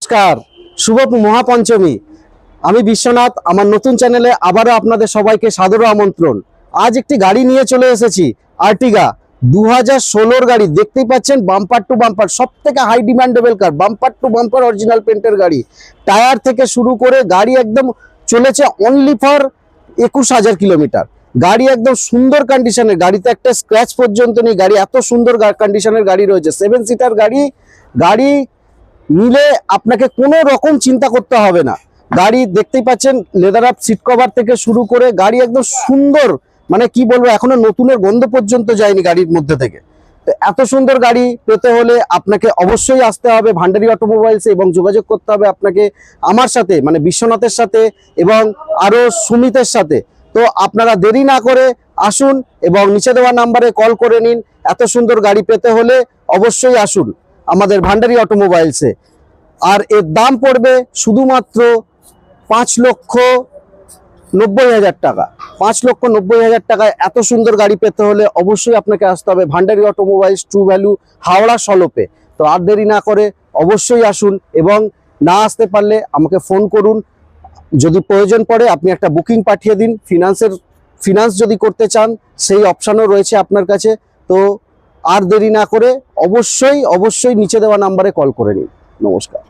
নমস্কার, শুভ মহাপঞ্চমী। আমি বিশ্বনাথ, আমার নতুন চ্যানেলে আবারও আপনাদের সবাইকে সাদর আমন্ত্রণ। আজ একটি গাড়ি নিয়ে চলে এসেছি, আর্টিগা 2016 গাড়ি। দেখতেই পাচ্ছেন, বাম্পার টু বাম্পার, সব থেকে high demandable car, bumper to bumper original পেন্টের গাড়ি। টায়ার থেকে শুরু করে গাড়ি একদম চলেছে অনলি ফর 21,000 কিলোমিটার। গাড়ি একদম সুন্দর কন্ডিশনের, গাড়িতে একটা স্ক্র্যাচ পর্যন্ত নেই। গাড়ি এত সুন্দর কন্ডিশনের গাড়ি রয়েছে, 7 সিটার গাড়ি। গাড়ি নিলে আপনাকে কোনো রকম চিন্তা করতে হবে না। গাড়ি দেখতেই পাচ্ছেন, লেদার আপ সিট কভার থেকে শুরু করে গাড়ি একদম সুন্দর, মানে কি বলবো, এখনো নতুনের গন্ধ পর্যন্ত যায়নি গাড়ির মধ্যে থেকে। তো এত সুন্দর গাড়ি পেতে হলে আপনাকে অবশ্যই আসতে হবে ভান্ডারী অটোমোবাইলসে এবং যোগাযোগ করতে হবে আপনাকে আমার সাথে, মানে বিশ্বনাথের সাথে এবং আরো সুমিতের সাথে। তো আপনারা দেরি না করে আসুন এবং নিচে দেওয়া নাম্বারে কল করে নিন। এত সুন্দর গাড়ি পেতে হলে অবশ্যই আসুন আমাদের ভান্ডারী অটোমোবাইলসে। আর এর দাম পড়বে শুধুমাত্র 5,90,000 টাকা। 5,90,000 টাকায় এত সুন্দর গাড়ি পেতে হলে অবশ্যই আপনাকে আসতে হবে Bhandari automobiles, true value, Howrah সলপে। তো আর দেরি না করে অবশ্যই আসুন এবং না আসতে পারলে আমাকে ফোন করুন। যদি প্রয়োজন পড়ে আপনি একটা বুকিং পাঠিয়ে দিন। ফিনান্স যদি করতে চান সেই অপশানও রয়েছে আপনার কাছে। তো আর দেরি না করে অবশ্যই নিচে দেওয়া নাম্বারে কল করে নিন। নমস্কার।